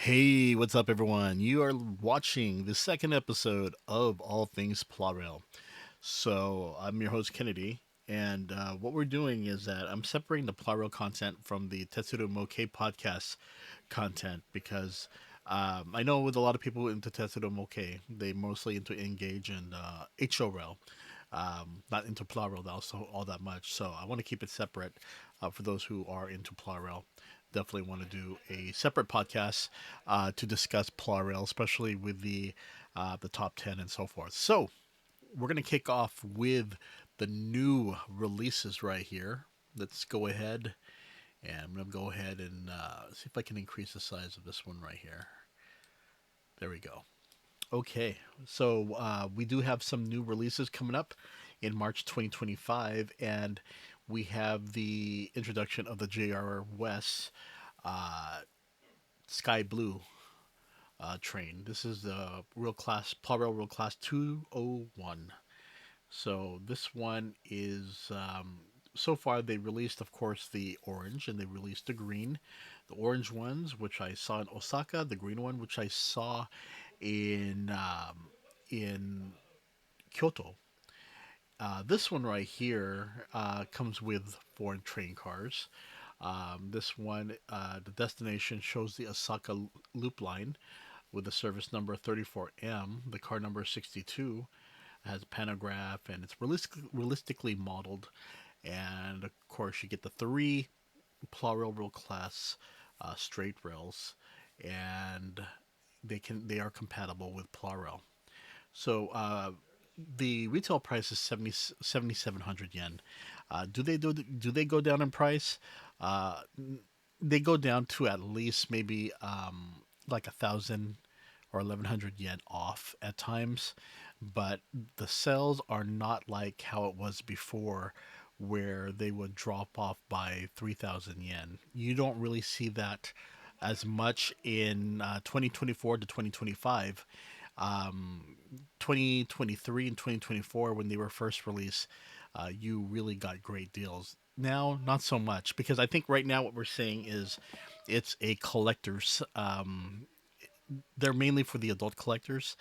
Hey, what's up, everyone? You are watching the second episode of All Things Plarail. So, I'm your host, Kennedy, and what we're doing is that I'm separating the Plarail content from the Tetsudo Mokei podcast content because I know with a lot of people into Tetsudo Mokei, they mostly into Engage and HORL, not into Plarail also all that much. So, I want to keep it separate for those who are into Plarail. Definitely want to do a separate podcast to discuss Plarail, especially with the top 10 and so forth. So, we're going to kick off with the new releases right here. Let's go ahead and I'm going to go ahead and see if I can increase the size of this one right here. There we go. Okay, so we do have some new releases coming up in March 2025, and we have the introduction of the JR West uh, Sky Blue train. This is the Real Class, Plarail Real Class 201. So this one is so far they released, of course, the orange and they released the green. The orange ones, which I saw in Osaka, the green one, which I saw in Kyoto. This one right here comes with foreign train cars. This one, the destination shows the Osaka Loop Line with the service number 34M. The car number 62 has a pantograph and it's realistically modeled. And of course, you get the three Plarail Rail class straight rails, and they are compatible with Plarail. So the retail price is 7,700 yen. Do they go down in price? Uh, they go down to at least maybe like 1,000 or 1,100 yen off at times, but the sales are not like how it was before, where they would drop off by 3,000 yen. You don't really see that as much in 2024 to 2025. 2023 and 2024, when they were first released, you really got great deals. Now, not so much, because I think right now what we're saying is it's a collector's. They're mainly for the adult collectors,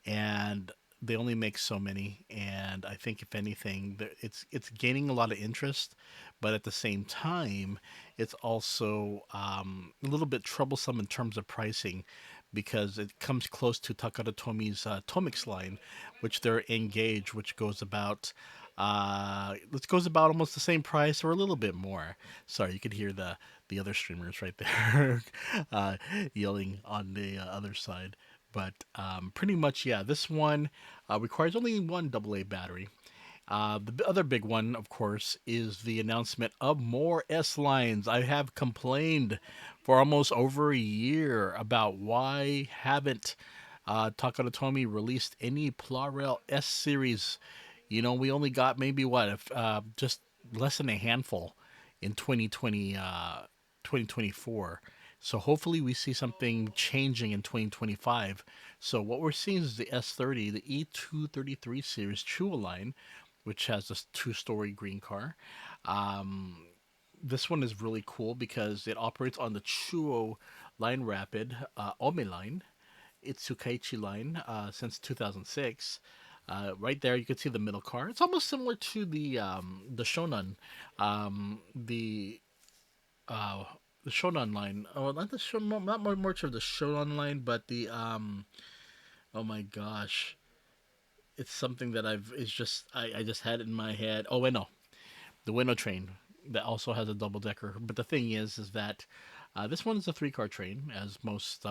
and they only make so many. And I think if anything, it's gaining a lot of interest, but at the same time, it's also a little bit troublesome in terms of pricing because it comes close to Takara Tomi's TOMIX line, which they're engaged, which goes about it goes about almost the same price or a little bit more. Sorry, you could hear the other streamers right there uh, yelling on the other side. But pretty much, yeah, this one requires only one AA battery. The other big one, of course, is the announcement of more S lines. I have complained for almost over a year about why haven't Takara Tomy released any Plarail S series. You know, we only got maybe what, if, just less than a handful in 2024. So hopefully we see something changing in 2025. So what we're seeing is the S30, the E233 series Chua line, which has this two-story green car. Um, this one is really cool because it operates on the Chuo Line Rapid Ome line, Itsukaichi line since 2006. Right there, you can see the middle car. It's almost similar to the Shonan, the uh, the Shonan line. Oh, not the Shonan, not more much of the Shonan line, but the oh my gosh, it's something that it's just I just had it in my head. Oh, wait, no, the Winnow train that also has a double decker. But the thing is that this one is a three-car train, as most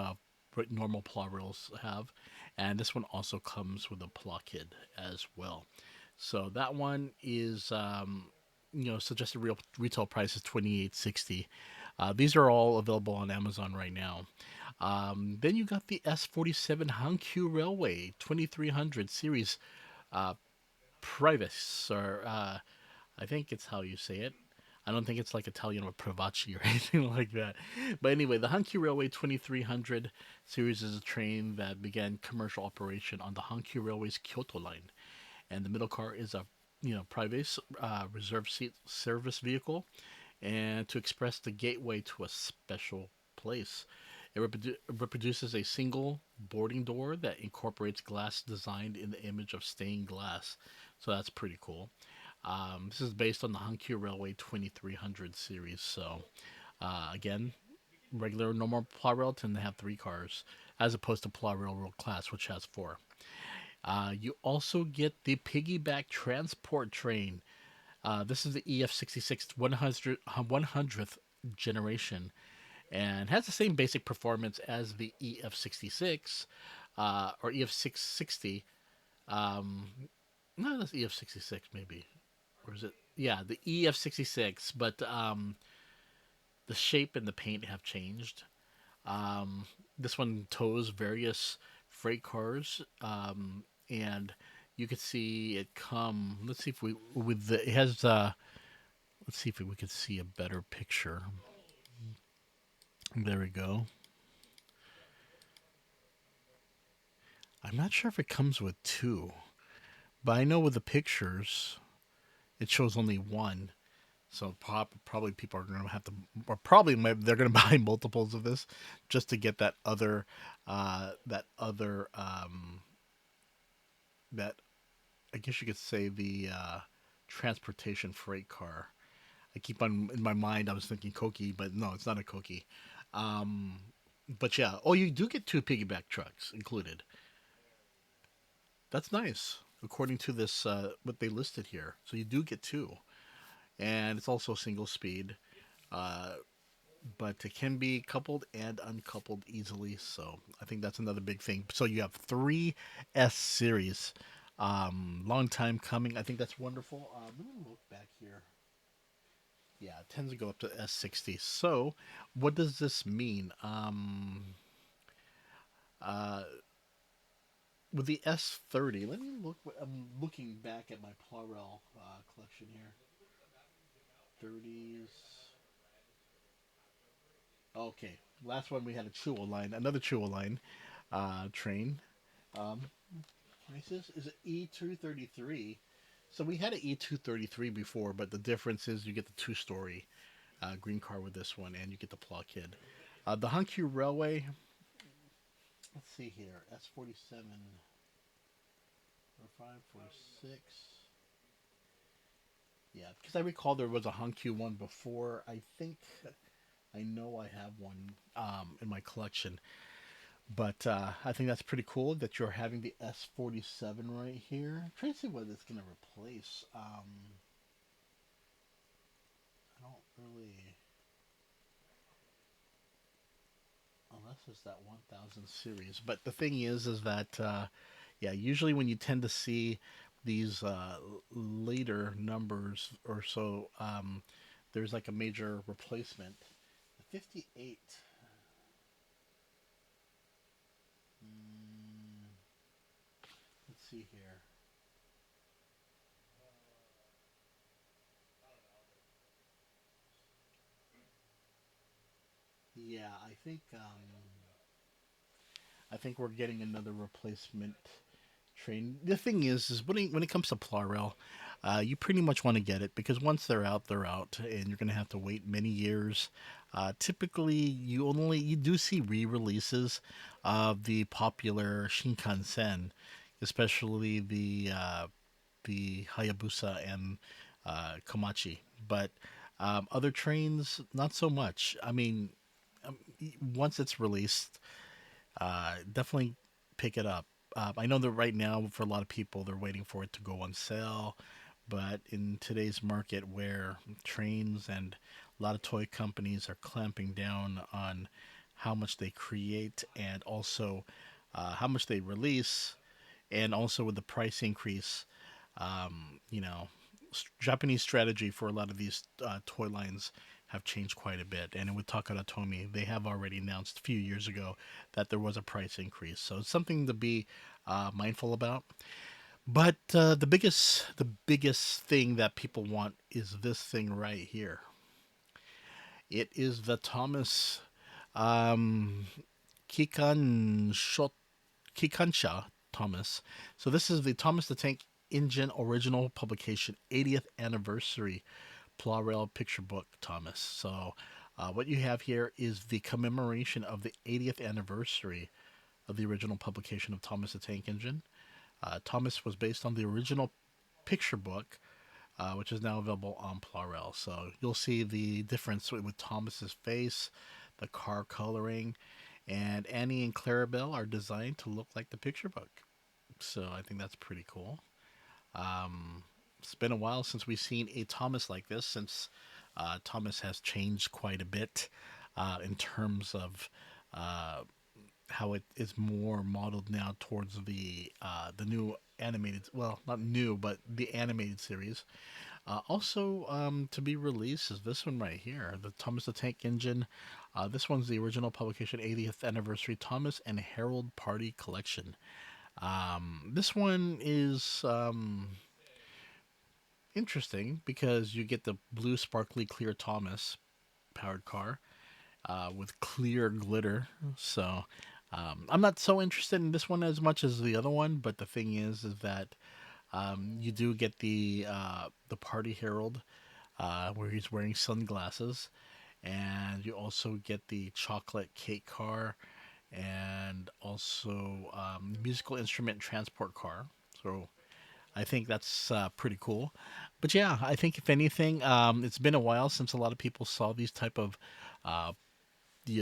normal plow rails have, and this one also comes with a plow kit as well. So that one is, suggested real retail price is 2860. These are all available on Amazon right now. Then you got the S47 Hankyu Railway 2300 series Privis, or I think it's how you say it. I don't think it's like Italian or Pravacci or anything like that. But anyway, the Hankyu Railway 2300 series is a train that began commercial operation on the Hankyu Railway's Kyoto line. And the middle car is a private reserve seat service vehicle and to express the gateway to a special place. It reproduces a single boarding door that incorporates glass designed in the image of stained glass. So that's pretty cool. This is based on the Hankyu Railway 2300 series. So again, regular normal Plarail tend to have 3 cars, as opposed to Plarail World Class, which has 4. You also get the piggyback transport train. This is the EF66 100th generation and has the same basic performance as the EF66 or EF660. Um, no, that's EF66 maybe. Or is it? Yeah, the EF66, but the shape and the paint have changed. Um, this one tows various freight cars, and you could see it come. Let's see if we with the it has. Let's see if we could see a better picture. There we go. I'm not sure if it comes with 2, but I know with the pictures it shows only 1. So probably people are going to have to, or probably they're going to buy multiples of this just to get that other, that I guess you could say the transportation freight car. I keep on in my mind. I was thinking Koki, but no, it's not a Koki. Um, but yeah, oh, you do get 2 piggyback trucks included. That's nice, according to this what they listed here. So you do get 2, and it's also single speed. Uh, but it can be coupled and uncoupled easily. So I think that's another big thing. So you have 3S series. Long time coming. I think that's wonderful. Let me look back here. Yeah, it tends to go up to S60. So what does this mean? Uh, with the S30, let me look. I'm looking back at my Plarail collection here. 30s. Okay, last one we had a Chuo line, another Chuo line train. Um, is it E233? So we had an E233 before, but the difference is you get the 2-story green car with this one, and you get the Plow Kid. The Hankyu Railway. Let's see here. S47, 45, 46. Yeah, because I recall there was a Hankyu one before. I know I have one in my collection. But I think that's pretty cool that you're having the S47 right here. I'm trying to see what it's going to replace. I don't really, unless it's that 1000 series. But the thing is that yeah, usually when you tend to see these later numbers or so, there's like a major replacement. The 58. Mm, let's see here. Yeah, I think we're getting another replacement train. The thing is when it comes to Plarail, you pretty much want to get it because once they're out, and you're going to have to wait many years. Typically, you do see re-releases of the popular Shinkansen, especially the Hayabusa and Komachi, but other trains not so much. I mean, once it's released, definitely pick it up. I know that right now, for a lot of people, they're waiting for it to go on sale. But in today's market, where trains and a lot of toy companies are clamping down on how much they create and also how much they release, and also with the price increase, you know, Japanese strategy for a lot of these toy lines have changed quite a bit. And with Takara Tomy, they have already announced a few years ago that there was a price increase. So it's something to be mindful about. But the biggest thing that people want is this thing right here. It is the Thomas um, Kikan Kikansha Thomas. So this is the Thomas the Tank Engine original publication 80th anniversary Plarail picture book Thomas. So What you have here is the commemoration of the 80th anniversary of the original publication of Thomas the Tank Engine. Thomas was based on the original picture book, which is now available on Plarail. So you'll see the difference with Thomas's face, the car coloring, and Annie and Clarabelle are designed to look like the picture book. So I think that's pretty cool. It's been a while since we've seen a Thomas like this, since Thomas has changed quite a bit in terms of how it is more modeled now towards the new animated, well, not new, but the animated series. Also, to be released is this one right here, the Thomas the Tank Engine. This one's the original publication, 80th anniversary Thomas and Harold Party Collection. This one is interesting because you get the blue, sparkly, clear Thomas powered car with clear glitter. So I'm not so interested in this one as much as the other one, but the thing is that you do get the Party Herald, where he's wearing sunglasses, and you also get the chocolate cake car, and also musical instrument transport car. So I think that's pretty cool. But yeah, I think if anything, it's been a while since a lot of people saw these type of uh,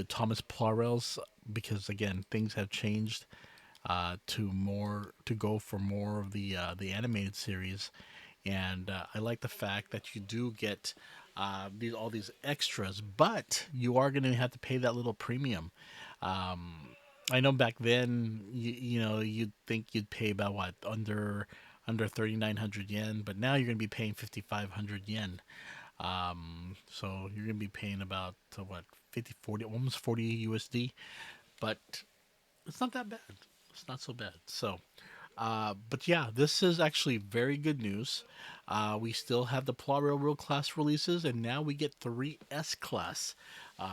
Thomas Plarails, because again things have changed to go for more of the animated series, and I like the fact that you do get these all these extras, but you are going to have to pay that little premium. I know back then, you know, you'd think you'd pay about what, under 3,900 yen, but now you're going to be paying 5,500 yen. So you're going to be paying about what, 50, 40, almost 40 USD, but it's not that bad. It's not so bad. So, but yeah, this is actually very good news. We still have the Plarail World Class releases, and now we get three S Class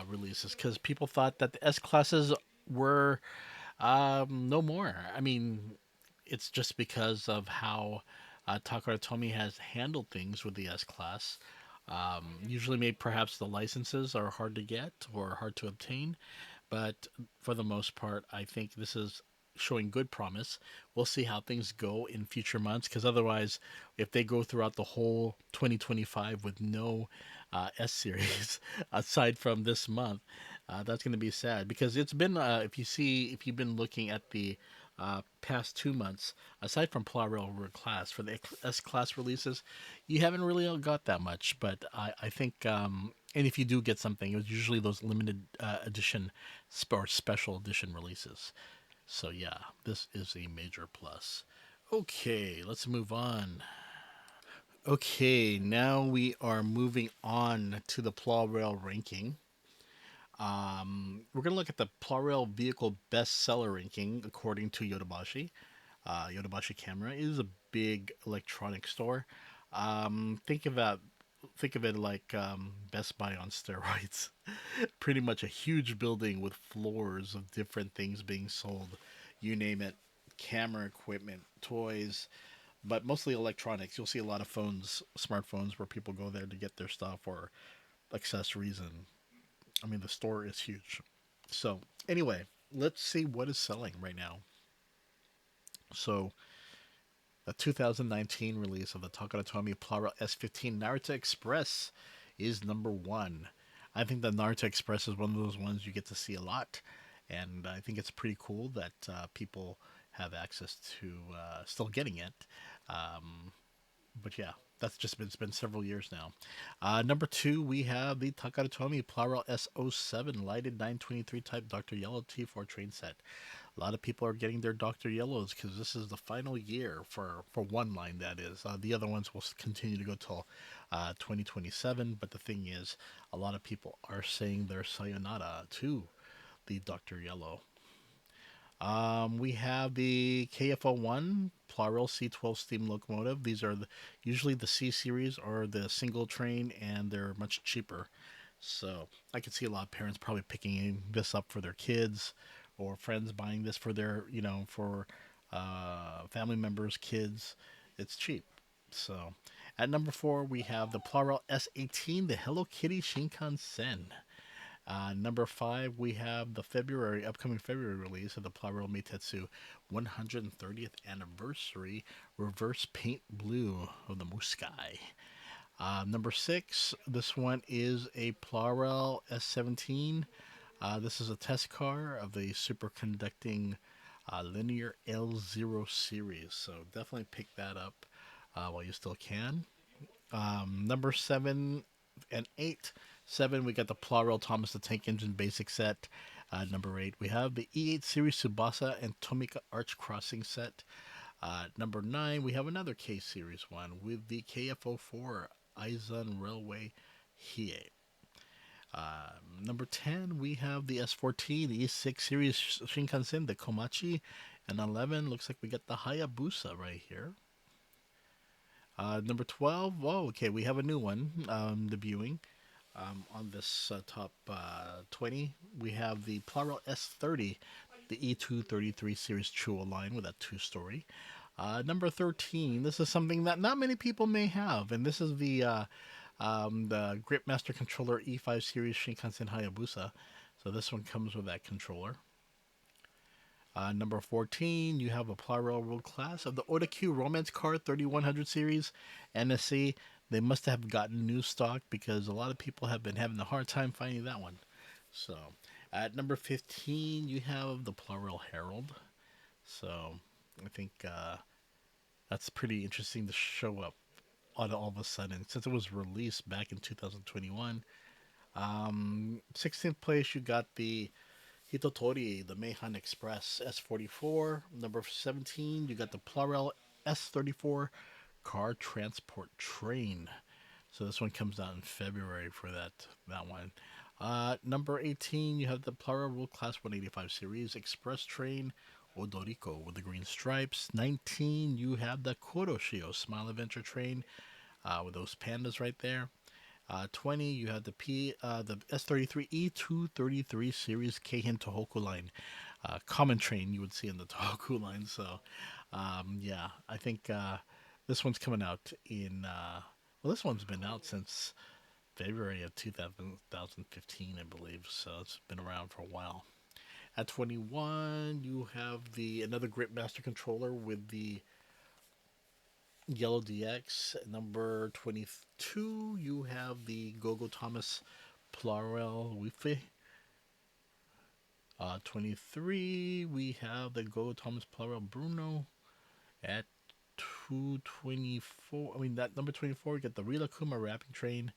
releases, because people thought that the S Classes were no more. I mean, it's just because of how Takara Tomy has handled things with the S Class. Usually, maybe perhaps the licenses are hard to get or hard to obtain, but for the most part, I think this is showing good promise. We'll see how things go in future months, because otherwise, if they go throughout the whole 2025 with no S series aside from this month, that's going to be sad, because it's been, if you've been looking at the past 2 months, aside from Plarail Class, for the S Class releases, you haven't really got that much. But I think, and if you do get something, it was usually those limited edition or special edition releases. So yeah, this is a major plus. Okay, let's move on. Okay, now we are moving on to the Plarail ranking. We're going to look at the Plarail vehicle bestseller ranking according to Yodobashi. Yodobashi Camera is a big electronic store. Think of that. Think of it like Best Buy on steroids. Pretty much a huge building with floors of different things being sold. You name it, camera equipment, toys, but mostly electronics. You'll see a lot of phones, smartphones, where people go there to get their stuff or accessories, and I mean the store is huge. So anyway, let's see what is selling right now. So the 2019 release of the Takara Tomy Plarail S15 Naruto Express is number one. I think the Naruto Express is one of those ones you get to see a lot, and I think it's pretty cool that people have access to still getting it. Um, but yeah, that's just been, it's been several years now. Number two, we have the Takara Tomy Plarail S07 lighted 923 type Dr. Yellow T4 train set. A lot of people are getting their Dr. Yellows because this is the final year for one line, that is. The other ones will continue to go till 2027, but the thing is, a lot of people are saying their sayonara to the Dr. Yellow. We have the KFO1 Plarail C12 steam locomotive. These are usually the C series or the single train, and they're much cheaper. So I could see a lot of parents probably picking this up for their kids, or friends buying this for their, for family members, kids. It's cheap. So at number four, we have the Plarail S18, the Hello Kitty Shinkansen. Number 5, we have the upcoming February release of the Plarail Meitetsu 130th Anniversary Reverse Paint Blue of the Muskai. Number 6, this one is a Plarail S17. This is a test car of the superconducting linear L0 series, so definitely pick that up while you still can. Number 7 and 8. 7, we got the Plarail Thomas the Tank Engine basic set. Number 8, we have the E8 Series Tsubasa and Tomy Arch Crossing set. Number 9, we have another K Series one with the KFO4 Aizan Railway Hiei. Number 10, we have the S14 E6 Series Shinkansen, the Komachi. And 11, looks like we got the Hayabusa right here. Number 12, oh, okay, we have a new one debuting. On this top 20, we have the Plarail S30, the E233 Series Chuo line with that 2-story. Number 13, this is something that not many people may have, and this is the Gripmaster Controller E5 Series Shinkansen Hayabusa. So this one comes with that controller. Number 14, you have a Plarail World Class of the Oda-Q Romance Card 3100 Series NSC. They must have gotten new stock because a lot of people have been having a hard time finding that one. So, at number 15, you have the Plarail Herald. So, I think that's pretty interesting to show up all of a sudden since it was released back in 2021. 16th place, you got the Hitotori, the Meihan Express S44. Number 17, you got the Plarail S34 Car Transport Train. So this one comes out in February for that one. Number 18, you have the Plarail World Class 185 Series Express Train Odoriko with the green stripes. 19, you have the Kuroshio Smile Adventure Train with those pandas right there. 20, you have the S33 E233 Series Keihin Tohoku line. Common train you would see in the Tohoku line. So, yeah, I think this one's coming out in, well, this one's been out since February of 2015, I believe. So it's been around for a while. At 21, you have another Gripmaster controller with the Yellow DX. Number 22, you have the Gogo Thomas Plarail Wi-Fi. 23, we have the Gogo Thomas Plarail Bruno. At 224, that number 24, you get the Rila Kuma Wrapping Train.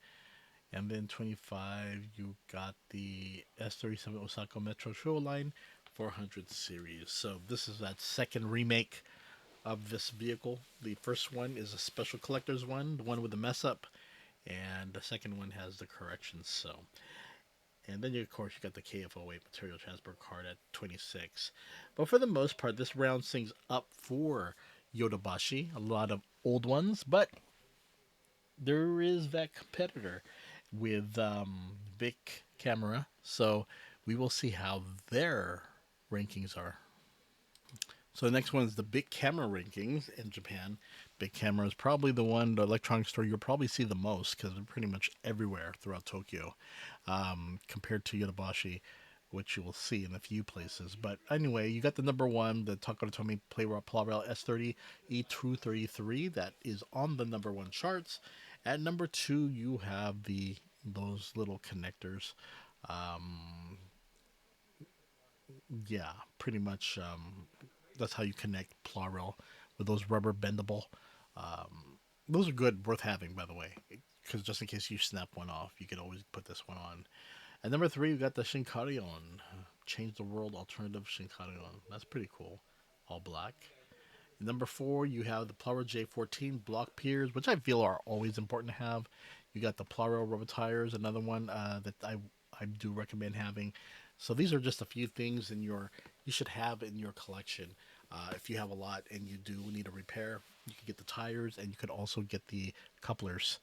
And then 25, you got the S37 Osaka Metro Show Line 400 series. So this is that second remake of this vehicle. The first one is a special collector's one, the one with the mess up, and the second one has the corrections. So, and then of course you got the KFO8 material transport card at 26. But for the most part, this rounds things up for Yodobashi. A lot of old ones, but there is that competitor with big camera. So we will see how their rankings are. So the next one is the big camera rankings in Japan. Big camera is probably the electronic store you'll probably see the most because they're pretty much everywhere throughout Tokyo, compared to Yodobashi, which you will see in a few places. But anyway, you got the number 1, the Takara Tomy Plarail S30 E233 that is on the number 1 charts. At number 2, you have those little connectors. Yeah, pretty much. That's how you connect Plarail with those rubber bendable. Those are good, worth having, by the way, because just in case you snap one off, you can always put this one on. At number 3, we got the Shinkaryon, Change the World Alternative Shinkaryon. That's pretty cool, all black. At number 4, you have the Plarail J14 block piers, which I feel are always important to have. You got the Plarail rubber tires, another one that I do recommend having. So these are just a few things you should have in your collection. If you have a lot and you do need a repair, you can get the tires and you could also get the couplers.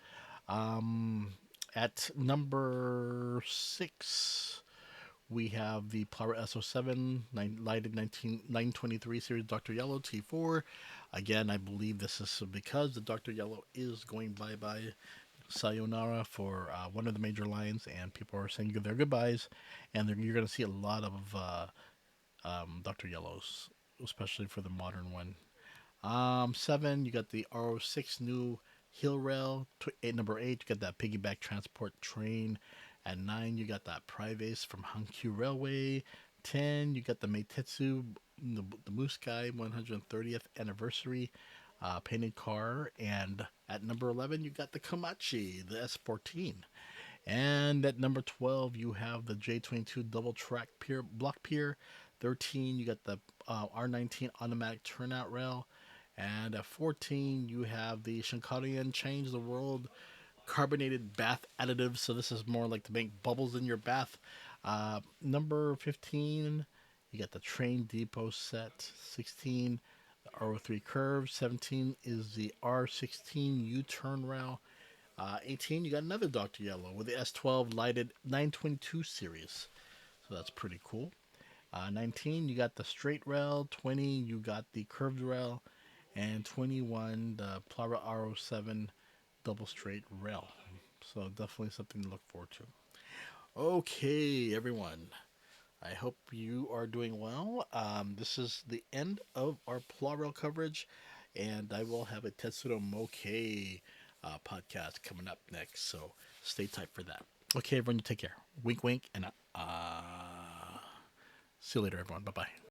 At number 6, we have the Plarail SO7 lighted 923 series Dr. Yellow T4. Again, I believe this is because the Dr. Yellow is going bye-bye. sayonara for one of the major lines, and people are saying their goodbyes, and you're going to see a lot of Dr. Yellows, especially for the modern one. 7, you got the RO6 new heel rail. Number 8, you got that piggyback transport train. At 9, you got that Privace from Hankyu Railway. 10, you got the Meitetsu, the Muskai 130th anniversary painted car. And at number 11, you got the Komachi, the S14. And at number 12, you have the J22 double track pier, block pier. 13, you got the R19 automatic turnout rail. And at 14, you have the Shinkarian Change the World carbonated bath additive. So this is more like to make bubbles in your bath. Number 15, you got the Train Depot set. 16, the RO3 curve. 17 is the R16 U-turn rail. 18, you got another Dr. Yellow with the S12 lighted 922 series. So that's pretty cool. 19, you got the straight rail. 20, you got the curved rail. And 21, the Plarail RO7 double straight rail. So definitely something to look forward to. Okay, everyone. I hope you are doing well. This is the end of our Plarail coverage, and I will have a Tetsudo Mokei podcast coming up next. So stay tight for that. Okay, everyone, you take care. Wink, wink, and see you later, everyone. Bye bye.